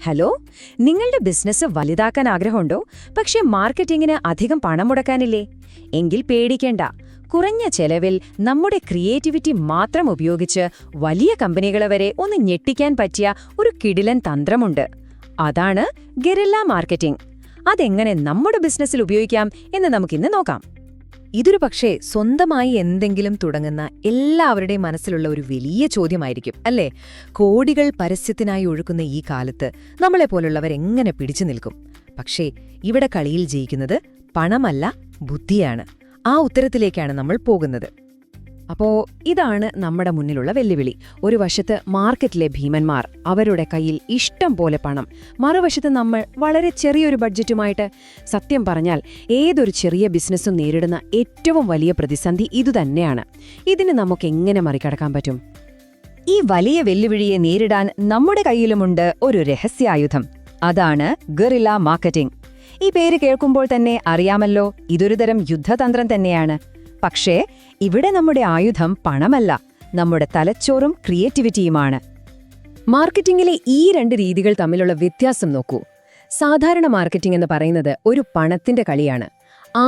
Hello, നിങ്ങളുടെ business വലുതാക്കാൻ ആഗ്രഹമുണ്ടോ? പക്ഷേ മാർക്കറ്റിംഗിന് അധികം പണം മുടക്കാനില്ലേ? എങ്കിൽ പേടിക്കേണ്ട. കുറഞ്ഞ ചെലവിൽ നമ്മുടെ ക്രിയേറ്റിവിറ്റി മാത്രം ഉപയോഗിച്ച് വലിയ കമ്പനികളെ വരെ ഒന്ന് ഞെട്ടിക്കാൻ പറ്റിയ ഒരു കിടിലൻ തന്ത്രമുണ്ട്. അതാണ് ഗെറില്ല മാർക്കറ്റിംഗ്. അതെങ്ങനെ നമ്മുടെ ബിസിനസ്സിൽ ഉപയോഗിക്കാം എന്ന് നമുക്കിന്ന് നോക്കാം. ഇതൊരു പക്ഷേ സ്വന്തമായി എന്തെങ്കിലും തുടങ്ങുന്ന എല്ലാവരുടെയും മനസ്സിലുള്ള ഒരു വലിയ ചോദ്യമായിരിക്കും അല്ലേ? കോടികൾ പരസ്യത്തിനായി ഒഴുക്കുന്ന ഈ കാലത്ത് നമ്മളെപ്പോലുള്ളവരെങ്ങനെ പിടിച്ചു നിൽക്കും? പക്ഷേ ഇവിടെ കളിയിൽ ജയിക്കുന്നത് പണമല്ല, ബുദ്ധിയാണ്. ആ ഉത്തരത്തിലേക്കാണ് നമ്മൾ പോകുന്നത്. അപ്പോ ഇതാണ് നമ്മുടെ മുന്നിലുള്ള വെല്ലുവിളി. ഒരു വശത്ത് മാർക്കറ്റിലെ ഭീമന്മാർ, അവരുടെ കയ്യിൽ ഇഷ്ടം പോലെ പണം. മറുവശത്ത് നമ്മൾ വളരെ ചെറിയൊരു ബഡ്ജറ്റുമായിട്ട്. സത്യം പറഞ്ഞാൽ ഏതൊരു ചെറിയ ബിസിനസ്സും നേരിടുന്ന ഏറ്റവും വലിയ പ്രതിസന്ധി ഇതുതന്നെയാണ്. ഇതിന് നമുക്കെങ്ങനെ മറികടക്കാൻ പറ്റും? ഈ വലിയ വെല്ലുവിളിയെ നേരിടാൻ നമ്മുടെ കയ്യിലുമുണ്ട് ഒരു രഹസ്യായുധം. അതാണ് ഗറില്ല മാർക്കറ്റിംഗ്. ഈ പേര് കേൾക്കുമ്പോൾ തന്നെ അറിയാമല്ലോ, ഇതൊരു തരം യുദ്ധതന്ത്രം തന്നെയാണ്. പക്ഷേ ഇവിടെ നമ്മുടെ ആയുധം പണമല്ല, നമ്മുടെ തലച്ചോറും ക്രിയേറ്റിവിറ്റിയുമാണ്. മാർക്കറ്റിംഗിലെ ഈ രണ്ട് രീതികൾ തമ്മിലുള്ള വ്യത്യാസം നോക്കൂ. സാധാരണ മാർക്കറ്റിംഗ് എന്ന് പറയുന്നത് ഒരു പണത്തിന്റെ കളിയാണ്.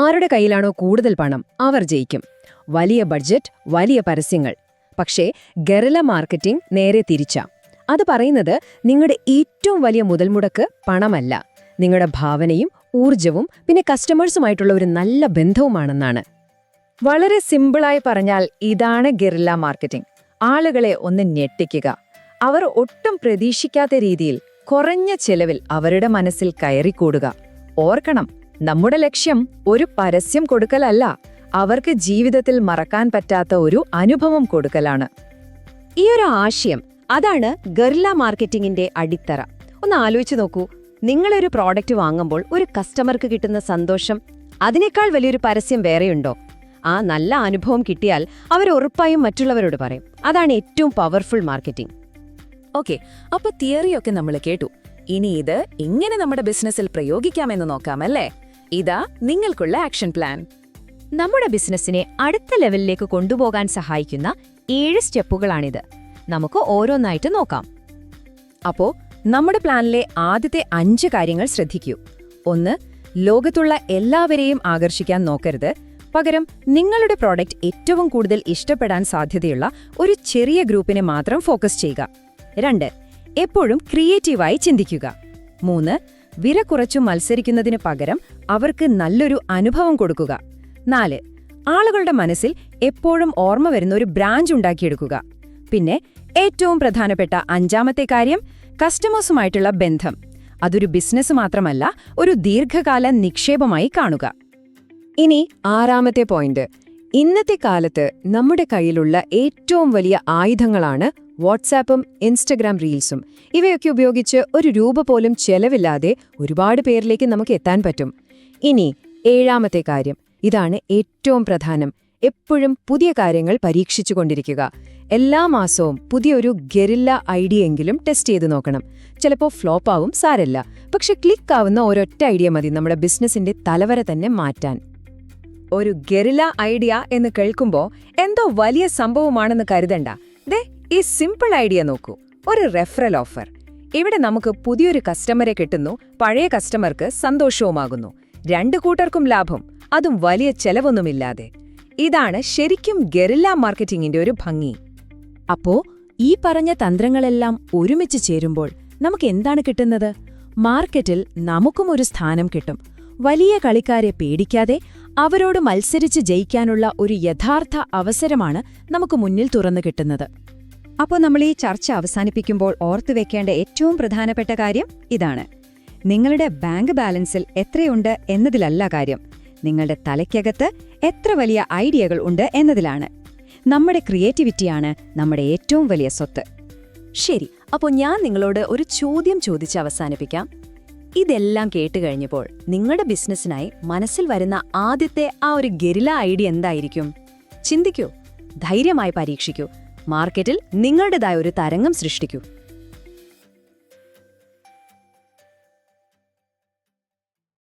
ആരുടെ കയ്യിലാണോ കൂടുതൽ പണം അവർ ജയിക്കും. വലിയ ബഡ്ജറ്റ്, വലിയ പരസ്യങ്ങൾ. പക്ഷേ ഗറില്ല മാർക്കറ്റിംഗ് നേരെ തിരിച്ചാ. അത് പറയുന്നത് നിങ്ങളുടെ ഏറ്റവും വലിയ മുതൽമുടക്ക് പണമല്ല, നിങ്ങളുടെ ഭാവനയും ഊർജവും പിന്നെ കസ്റ്റമേഴ്സുമായിട്ടുള്ള ഒരു നല്ല ബന്ധവുമാണെന്നാണ്. വളരെ സിമ്പിളായി പറഞ്ഞാൽ ഇതാണ് ഗറില്ല മാർക്കറ്റിംഗ്. ആളുകളെ ഒന്ന് ഞെട്ടിക്കുക. അവർ ഒട്ടും പ്രതീക്ഷിക്കാത്ത രീതിയിൽ കുറഞ്ഞ ചെലവിൽ അവരുടെ മനസ്സിൽ കയറിക്കൂടുക. ഓർക്കണം, നമ്മുടെ ലക്ഷ്യം ഒരു പരസ്യം കൊടുക്കലല്ല, അവർക്ക് ജീവിതത്തിൽ മറക്കാൻ പറ്റാത്ത ഒരു അനുഭവം കൊടുക്കലാണ്. ഈ ഒരു ആശയം, അതാണ് ഗറില്ല മാർക്കറ്റിംഗിന്റെ അടിത്തറ. ഒന്ന് ആലോചിച്ച് നോക്കൂ. നിങ്ങളൊരു പ്രോഡക്റ്റ് വാങ്ങുമ്പോൾ ഒരു കസ്റ്റമർക്ക് കിട്ടുന്ന സന്തോഷം, അതിനേക്കാൾ വലിയൊരു പരസ്യം വേറെയുണ്ടോ? ആ നല്ല അനുഭവം കിട്ടിയാൽ അവർ ഉറപ്പായും മറ്റുള്ളവരോട് പറയും. അതാണ് ഏറ്റവും പവർഫുൾ മാർക്കറ്റിംഗ്. ഓക്കെ, അപ്പൊ തിയറിയൊക്കെ നമ്മൾ കേട്ടു. ഇനി ഇത് എങ്ങനെ നമ്മുടെ ബിസിനസ്സിൽ പ്രയോഗിക്കാമെന്ന് നോക്കാമല്ലേ? ഇതാ നിങ്ങൾക്കുള്ള ആക്ഷൻ പ്ലാൻ. നമ്മുടെ ബിസിനസ്സിനെ അടുത്ത ലെവലിലേക്ക് കൊണ്ടുപോകാൻ സഹായിക്കുന്ന 7 സ്റ്റെപ്പുകളാണിത്. നമുക്ക് ഓരോന്നായിട്ട് നോക്കാം. അപ്പോ നമ്മുടെ പ്ലാനിലെ ആദ്യത്തെ 5 കാര്യങ്ങൾ ശ്രദ്ധിക്കൂ. 1. ലോകത്തുള്ള എല്ലാവരെയും ആകർഷിക്കാൻ നോക്കരുത്. പകരം നിങ്ങളുടെ പ്രോഡക്റ്റ് ഏറ്റവും കൂടുതൽ ഇഷ്ടപ്പെടാൻ സാധ്യതയുള്ള ഒരു ചെറിയ ഗ്രൂപ്പിനെ മാത്രം ഫോക്കസ് ചെയ്യുക. 2. എപ്പോഴും ക്രിയേറ്റീവായി ചിന്തിക്കുക. 3. വില കുറച്ചു മത്സരിക്കുന്നതിന് പകരം അവർക്ക് നല്ലൊരു അനുഭവം കൊടുക്കുക. 4. ആളുകളുടെ മനസ്സിൽ എപ്പോഴും ഓർമ്മ വരുന്ന ഒരു ബ്രാൻഡ് ഉണ്ടാക്കിയെടുക്കുക. പിന്നെ ഏറ്റവും പ്രധാനപ്പെട്ട 5ാമത്തെ കാര്യം, കസ്റ്റമേഴ്സുമായിട്ടുള്ള ബന്ധം. അതൊരു ബിസിനസ് മാത്രമല്ല, ഒരു ദീർഘകാല നിക്ഷേപമായി കാണുക. ഇനി 6ാമത്തെ പോയിന്റ്. ഇന്നത്തെ കാലത്ത് നമ്മുടെ കയ്യിലുള്ള ഏറ്റവും വലിയ ആയുധങ്ങളാണ് വാട്സാപ്പും ഇൻസ്റ്റഗ്രാം റീൽസും. ഇവയൊക്കെ ഉപയോഗിച്ച് ഒരു രൂപ പോലും ചെലവില്ലാതെ ഒരുപാട് പേരിലേക്ക് നമുക്ക് എത്താൻ പറ്റും. ഇനി 7ാമത്തെ കാര്യം, ഇതാണ് ഏറ്റവും പ്രധാനം. എപ്പോഴും പുതിയ കാര്യങ്ങൾ പരീക്ഷിച്ചുകൊണ്ടിരിക്കുക. എല്ലാ മാസവും പുതിയൊരു ഗറില്ല ഐഡിയയെങ്കിലും ടെസ്റ്റ് ചെയ്ത് നോക്കണം. ചിലപ്പോൾ ഫ്ലോപ്പാവും, സാരല്ല. പക്ഷെ ക്ലിക്കാവുന്ന ഒരൊറ്റ ഐഡിയ മതി നമ്മുടെ ബിസിനസിന്റെ തലവര തന്നെ മാറ്റാൻ. ഒരു ഗറില്ല ഐഡിയ എന്ന് കേൾക്കുമ്പോൾ എന്തോ വലിയ സംഭവമാണെന്ന് കരുതണ്ട. ദേ, ഈ സിമ്പിൾ ഐഡിയ നോക്കൂ. ഒരു റെഫറൽ ഓഫർ. ഇവിടെ നമുക്ക് പുതിയൊരു കസ്റ്റമറെ കിട്ടുന്നു, പഴയ കസ്റ്റമർക്ക് സന്തോഷവുമാകുന്നു. 2 കൂട്ടർക്കും ലാഭം, അതും വലിയ ചെലവൊന്നുമില്ലാതെ. ഇതാണ് ശരിക്കും ഗറില്ല മാർക്കറ്റിംഗിന്റെ ഒരു ഭംഗി. അപ്പോ ഈ പറഞ്ഞ തന്ത്രങ്ങളെല്ലാം ഒരുമിച്ച് ചേരുമ്പോൾ നമുക്ക് എന്താണ് കിട്ടുന്നത്? മാർക്കറ്റിൽ നമുക്കും ഒരു സ്ഥാനം കിട്ടും. വലിയ കളിക്കാരെ പേടിക്കാതെ അവരോട് മത്സരിച്ച് ജയിക്കാനുള്ള ഒരു യഥാർത്ഥ അവസരമാണ് നമുക്ക് മുന്നിൽ തുറന്നു കിട്ടുന്നത്. അപ്പോൾ നമ്മൾ ഈ ചർച്ച അവസാനിപ്പിക്കുമ്പോൾ ഓർത്തുവെക്കേണ്ട ഏറ്റവും പ്രധാനപ്പെട്ട കാര്യം ഇതാണ്. നിങ്ങളുടെ ബാങ്ക് ബാലൻസിൽ എത്രയുണ്ട് എന്നതിലല്ല കാര്യം, നിങ്ങളുടെ തലയ്ക്കകത്ത് എത്ര വലിയ ഐഡിയകൾ ഉണ്ട് എന്നതിലാണ്. നമ്മുടെ ക്രിയേറ്റിവിറ്റിയാണ് നമ്മുടെ ഏറ്റവും വലിയ സ്വത്ത്. ശരി, അപ്പോൾ ഞാൻ നിങ്ങളോട് ഒരു ചോദ്യം ചോദിച്ച് അവസാനിപ്പിക്കാം. ഇതെല്ലാം കേട്ടുകഴിഞ്ഞപ്പോൾ നിങ്ങളുടെ ബിസിനസ്സിനായി മനസ്സിൽ വരുന്ന ആദ്യത്തെ ആ ഒരു ഗറില്ല ഐഡിയ എന്തായിരിക്കും? ചിന്തിക്കൂ, ധൈര്യമായി പരീക്ഷിക്കൂ, മാർക്കറ്റിൽ നിങ്ങളുടേതായ ഒരു തരംഗം സൃഷ്ടിക്കൂ.